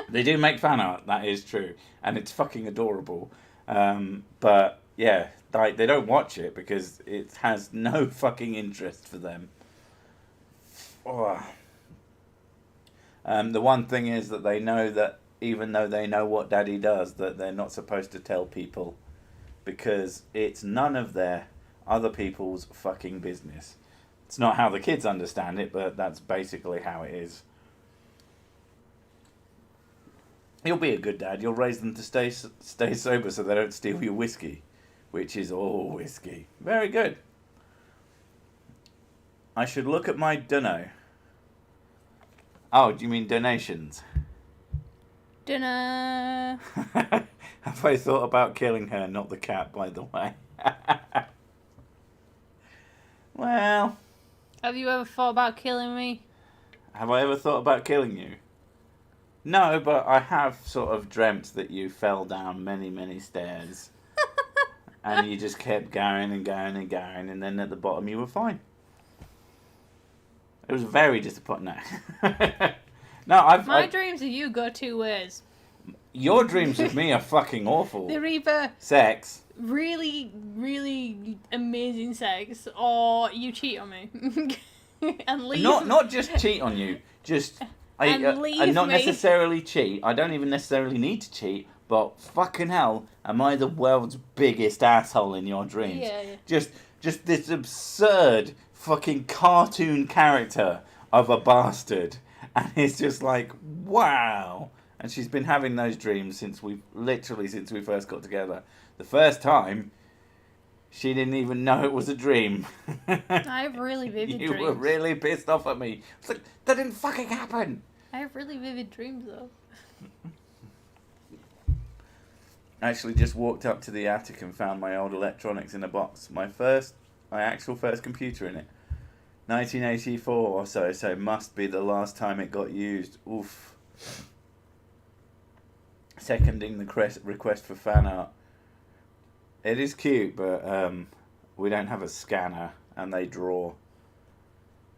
They do make fan art, that is true. And it's fucking adorable. But, yeah, they don't watch it because it has no fucking interest for them. Oh. The one thing is that they know that even though they know what Daddy does, that they're not supposed to tell people because it's none of their other people's fucking business. It's not how the kids understand it, but that's basically how it is. You'll be a good dad. You'll raise them to stay sober so they don't steal your whiskey, which is all whiskey. Very good. I should look at my dunno. Oh, do you mean donations? Dinner. Have I thought about killing her? Not the cat, by the way. Well... Have you ever thought about killing me? Have I ever thought about killing you? No, but I have sort of dreamt that you fell down many, many stairs. And you just kept going and going and going, and then at the bottom you were fine. It was very disappointing. No, My dreams of you go two ways. Your dreams of me are fucking awful. They're either sex, really, really amazing sex, or you cheat on me and leave. Not just cheat on you, just leave not me. necessarily cheat. I don't even necessarily need to cheat, but fucking hell, am I the world's biggest asshole in your dreams? Yeah. Just this absurd fucking cartoon character of a bastard, and it's just like, wow. And she's been having those dreams since we first got together. The first time, she didn't even know it was a dream. I have really vivid dreams. You were really pissed off at me. It's like, that didn't fucking happen. I have really vivid dreams, though. I actually just walked up to the attic and found my old electronics in a box. My actual first computer in it. 1984 or so must be the last time it got used. Oof. Seconding the request for fan art. It is cute, but we don't have a scanner, and they draw.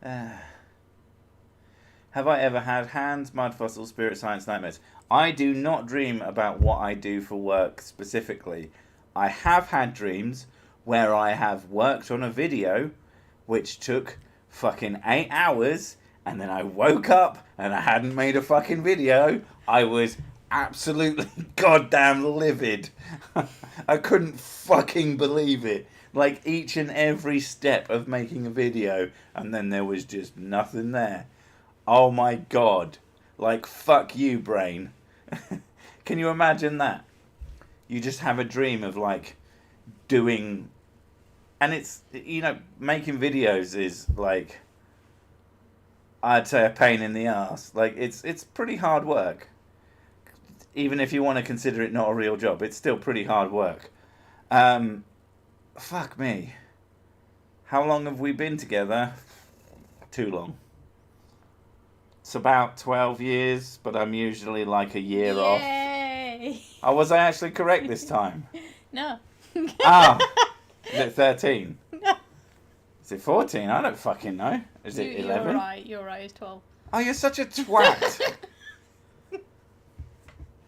Have I ever had hands, mud fossils, spirit science nightmares? I do not dream about what I do for work specifically. I have had dreams where I have worked on a video which took fucking 8 hours, and then I woke up and I hadn't made a fucking video. I was absolutely goddamn livid. I couldn't fucking believe it. Like, each and every step of making a video, and then there was just nothing there. Oh my god. Like, fuck you, brain. Can you imagine that? You just have a dream of, like, doing... And it's, you know, making videos is, like, I'd say a pain in the arse. Like, it's pretty hard work. Even if you want to consider it not a real job, it's still pretty hard work. Fuck me. How long have we been together? Too long. It's about 12 years, but I'm usually like a year off. Yay! Oh, was I actually correct this time? No. Ah, is it 13? No. Is it 14? I don't fucking know. Is it 11? You're right, it's 12. Oh, you're such a twat.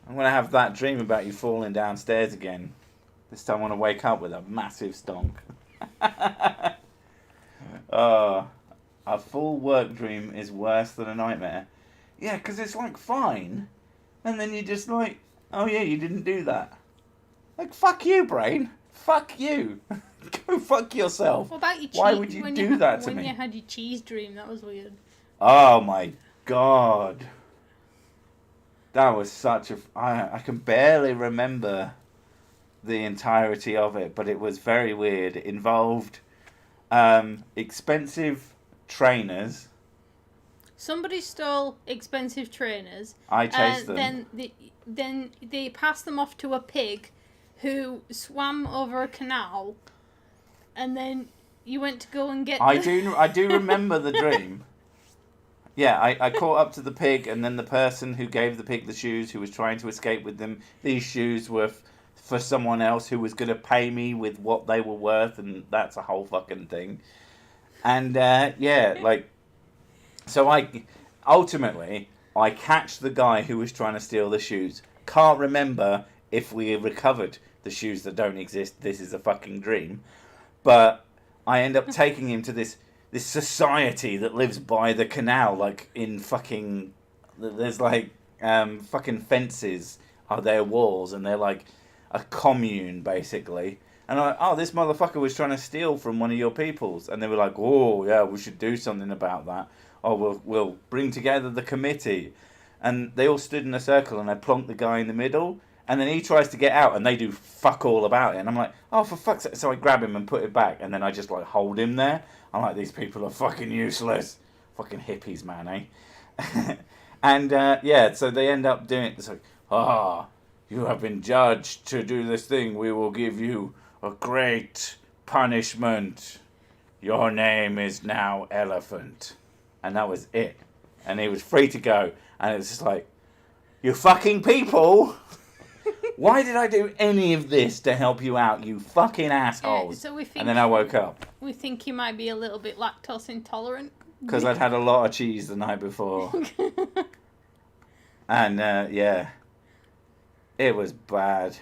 I'm going to have that dream about you falling downstairs again. This time I want to wake up with a massive stonk. A full work dream is worse than a nightmare. Yeah, because it's like fine. And then you're just like, oh yeah, you didn't do that. Like, fuck you, brain. Fuck you. Go fuck yourself. What about your cheese? Why would you do that to me? When you had your cheese dream, that was weird. Oh my god. That was such a... I can barely remember the entirety of it, but it was very weird. It involved expensive trainers. Somebody stole expensive trainers. I chased them. Then they passed them off to a pig who swam over a canal, and then you went to go and get I do remember the dream. Yeah, I caught up to the pig, and then the person who gave the pig the shoes, who was trying to escape with them, these shoes were for someone else who was going to pay me with what they were worth, and that's a whole fucking thing. And, yeah, like... So ultimately, I catch the guy who was trying to steal the shoes. Can't remember if we recovered the shoes that don't exist. This is a fucking dream. But I end up taking him to this society that lives by the canal, like in fucking... There's like fucking fences are their walls, and they're like a commune, basically. And I'm like, oh, this motherfucker was trying to steal from one of your peoples. And they were like, oh, yeah, we should do something about that. Oh, we'll bring together the committee. And they all stood in a circle, and I plonked the guy in the middle. And then he tries to get out, and they do fuck all about it. And I'm like, oh, for fuck's sake. So I grab him and put it back. And then I just, like, hold him there. I'm like, these people are fucking useless. Fucking hippies, man, eh? And, yeah, so they end up doing it. It's like, you have been judged to do this thing. We will give you a great punishment. Your name is now Elephant. And that was it. And he was free to go. And it was just like, you fucking people! Why did I do any of this to help you out, you fucking assholes? So we think, and then I woke up. We think you might be a little bit lactose intolerant. Because I'd had a lot of cheese the night before. And, yeah. It was bad.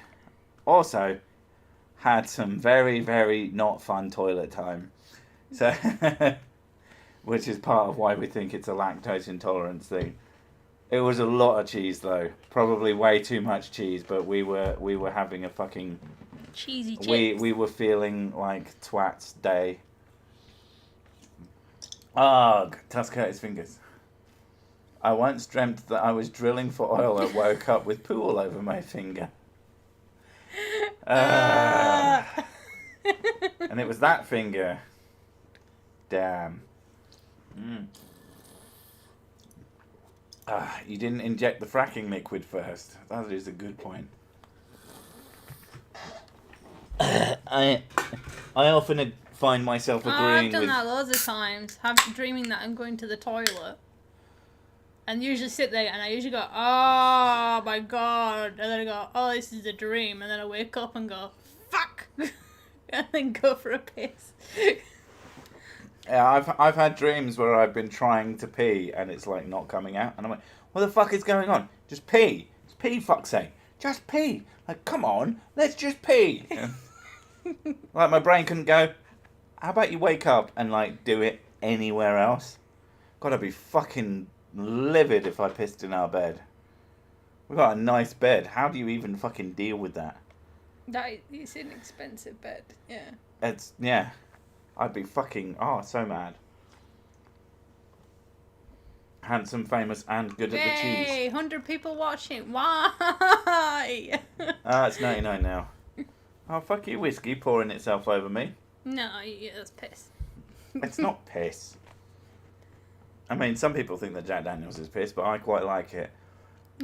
Also, had some very, very not fun toilet time. So, which is part of why we think it's a lactose intolerance thing. It was a lot of cheese though. Probably way too much cheese, but we were having a fucking cheesy chips. We were feeling like twats day. Ugh, Tusker his fingers. I once dreamt that I was drilling for oil and woke up with poo all over my finger. And it was that finger. Damn. You didn't inject the fracking liquid first. That is a good point. I often find myself agreeing I've done with... that loads of times. Dreaming that I'm going to the toilet. And usually sit there and I usually go, oh my god. And then I go, oh, this is a dream. And then I wake up and go, fuck. And then go for a piss. Yeah, I've had dreams where I've been trying to pee and it's like not coming out. And I'm like, what the fuck is going on? Just pee. Just pee, fuck's sake. Just pee. Like, come on, let's just pee. Like, my brain couldn't go, how about you wake up and, like, do it anywhere else? God, I'd be fucking livid if I pissed in our bed. We've got a nice bed. How do you even fucking deal with that? It's an expensive bed, yeah. Yeah. I'd be fucking, so mad. Handsome, famous, and good at the cheese. Yay, 100 people watching. Why? It's 99 now. Oh, fuck you, whiskey pouring itself over me. No, that's piss. It's not piss. I mean, some people think that Jack Daniels is piss, but I quite like it.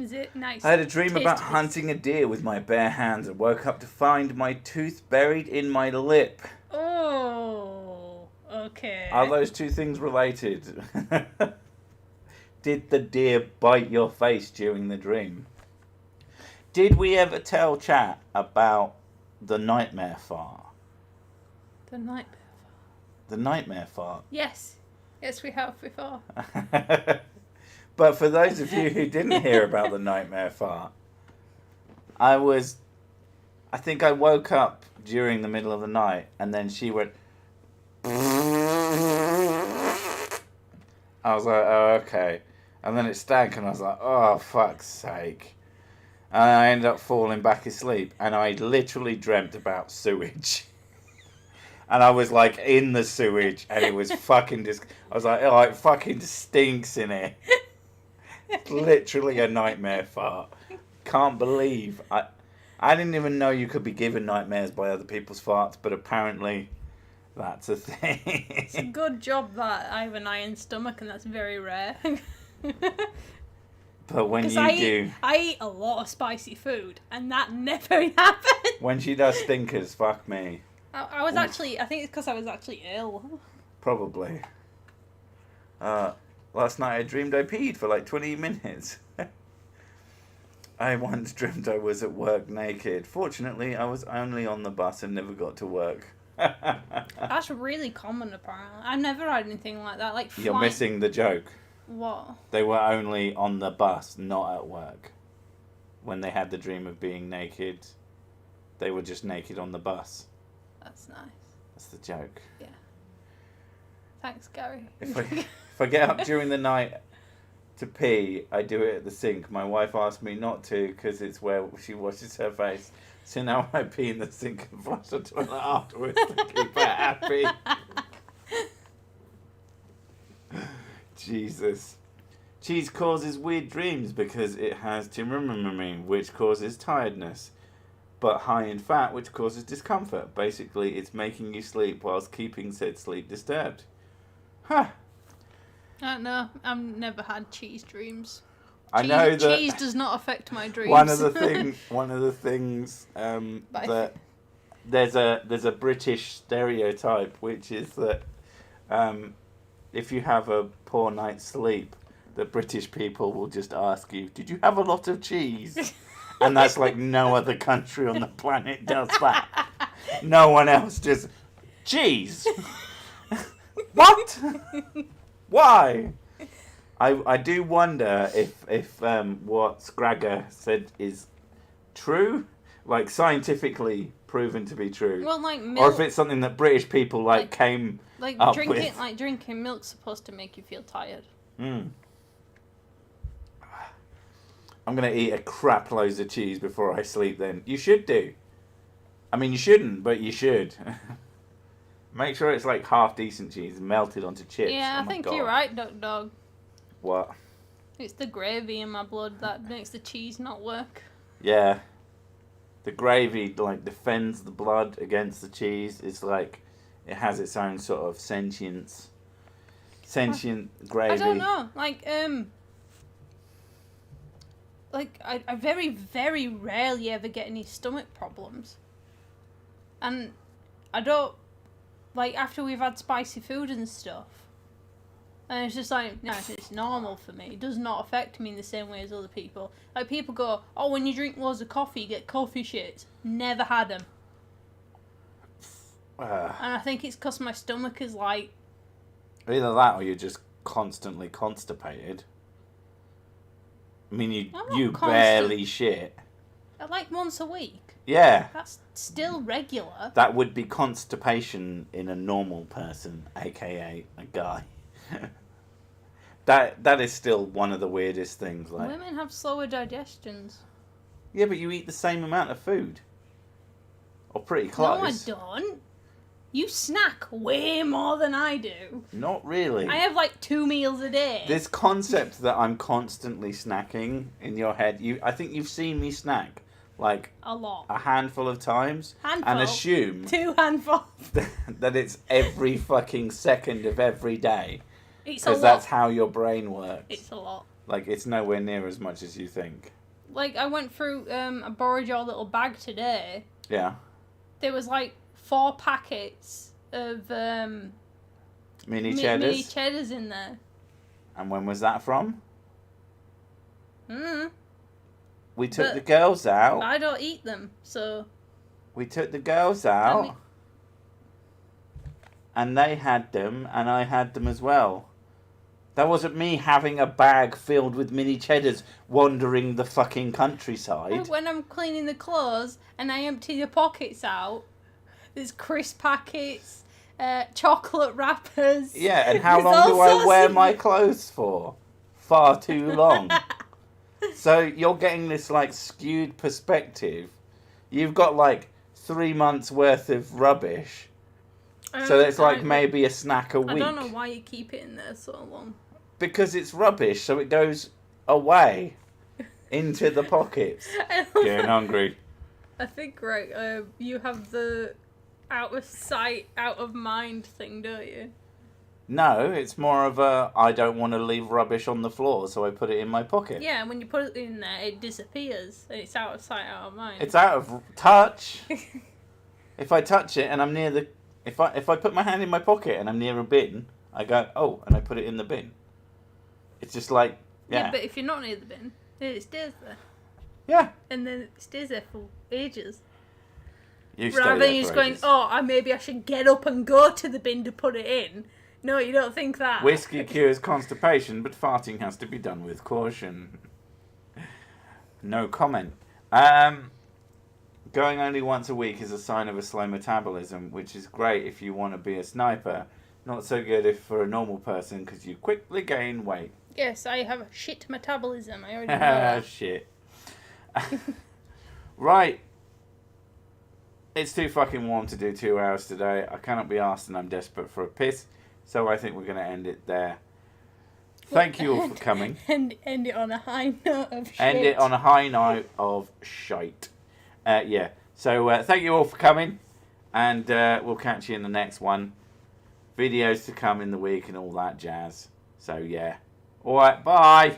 Is it nice? I had a dream about hunting a deer with my bare hands and woke up to find my tooth buried in my lip. Oh, okay. Are those two things related? Did the deer bite your face during the dream? Did we ever tell chat about the nightmare fart? The nightmare fart. The nightmare fart? Yes. Yes, we have before. But for those of you who didn't hear about the nightmare fart, I think I woke up during the middle of the night and then she went... I was like, oh, okay. And then it stank and I was like, oh, fuck's sake. And I ended up falling back asleep and I literally dreamt about sewage. And I was like in the sewage and it was fucking I was like, oh, it fucking stinks in here. Literally a nightmare fart. Can't believe. I didn't even know you could be given nightmares by other people's farts, but apparently that's a thing. It's a good job that I have an iron stomach and that's very rare. But when you do... I eat a lot of spicy food and that never happened. When she does stinkers, fuck me. I was actually... I think it's because I was actually ill. Probably. Last night I dreamed I peed for like 20 minutes. I once dreamt I was at work naked. Fortunately, I was only on the bus and never got to work. That's really common, apparently. I've never had anything like that. Like You're missing the joke. What? They were only on the bus, not at work. When they had the dream of being naked, they were just naked on the bus. That's nice. That's the joke. Yeah. Thanks, Gary. If I get up during the night to pee, I do it at the sink. My wife asked me not to because it's where she washes her face. So now I pee in the sink and flush the toilet afterwards to keep her happy. Jesus. Cheese causes weird dreams because it has timrimimine, which causes tiredness, but high in fat, which causes discomfort. Basically, it's making you sleep whilst keeping said sleep disturbed. Huh. I don't know. I've never had cheese dreams. I know that cheese does not affect my dreams. One of the things that there's a British stereotype, which is that if you have a poor night's sleep, the British people will just ask you, "Did you have a lot of cheese?" And that's like no other country on the planet does that. No one else just cheese. What? Why? I do wonder if what Scragger said is true, like scientifically proven to be true. Well, like milk, or if it's something that British people came up with. Like drinking milk's supposed to make you feel tired. I'm gonna eat a crap loads of cheese before I sleep. Then you should do. I mean, you shouldn't, but you should. Make sure it's like half decent cheese melted onto chips. Yeah, I think you're right, Dog. What? It's the gravy in my blood that makes the cheese not work. Yeah. The gravy like defends the blood against the cheese. It's like it has its own sort of sentience. Sentient gravy. I don't know. I very, very rarely ever get any stomach problems. And I don't, after we've had spicy food and stuff, and it's just like, no, it's normal for me. It does not affect me in the same way as other people. Like, people go, oh, when you drink loads of coffee, you get coffee shits. Never had them. And I think it's because my stomach is like... Either that or you're just constantly constipated. I mean, you barely shit. Like once a week. Yeah. That's still regular. That would be constipation in a normal person, aka a guy. That is still one of the weirdest things. Like, women have slower digestions. Yeah, but you eat the same amount of food. Or pretty close. No, I don't. You snack way more than I do. Not really. I have 2 meals a day. This concept that I'm constantly snacking in your head, I think you've seen me snack a lot. A handful of times. Handful. And assume 2 handfuls. that it's every fucking second of every day. It's a lot. Because that's how your brain works. It's a lot. It's nowhere near as much as you think. I went through, I borrowed your little bag today. Yeah. There was 4 packets of mini cheddars. Mini cheddars in there. And when was that from? We took But the girls out. I don't eat them, so... We took the girls out. And they had them, and I had them as well. That wasn't me having a bag filled with mini cheddars wandering the fucking countryside. When I'm cleaning the clothes and I empty the pockets out, there's crisp packets, chocolate wrappers. Yeah, and how long do I wear my clothes for? Far too long. So you're getting this skewed perspective. You've got 3 months worth of rubbish. So it's maybe a snack a week. I don't know why you keep it in there so long. Because it's rubbish, so it goes away into the pockets. Getting hungry. I think, you have the out of sight, out of mind thing, don't you? No, it's more of a, I don't want to leave rubbish on the floor, so I put it in my pocket. Yeah, when you put it in there, it disappears, and it's out of sight, out of mind. It's out of touch. If I touch it and I'm near the... If I put my hand in my pocket and I'm near a bin, I go, oh, and I put it in the bin. It's just Yeah, but if you're not near the bin, then it stays there. Yeah. And then it stays there for ages. Rather than you just going, maybe I should get up and go to the bin to put it in. No, you don't think that. Whiskey cures constipation, but farting has to be done with caution. No comment. Going only once a week is a sign of a slow metabolism, which is great if you want to be a sniper. Not so good if for a normal person, because you quickly gain weight. Yes, I have a shit metabolism. I already know that. Shit. Right. It's too fucking warm to do 2 hours today. I cannot be arsed and I'm desperate for a piss. So I think we're going to end it there. Thank you all for coming. And end it on a high note of shit. End it on a high note of shite. Yeah. So thank you all for coming. And we'll catch you in the next one. Videos to come in the week and all that jazz. So yeah. Alright, bye.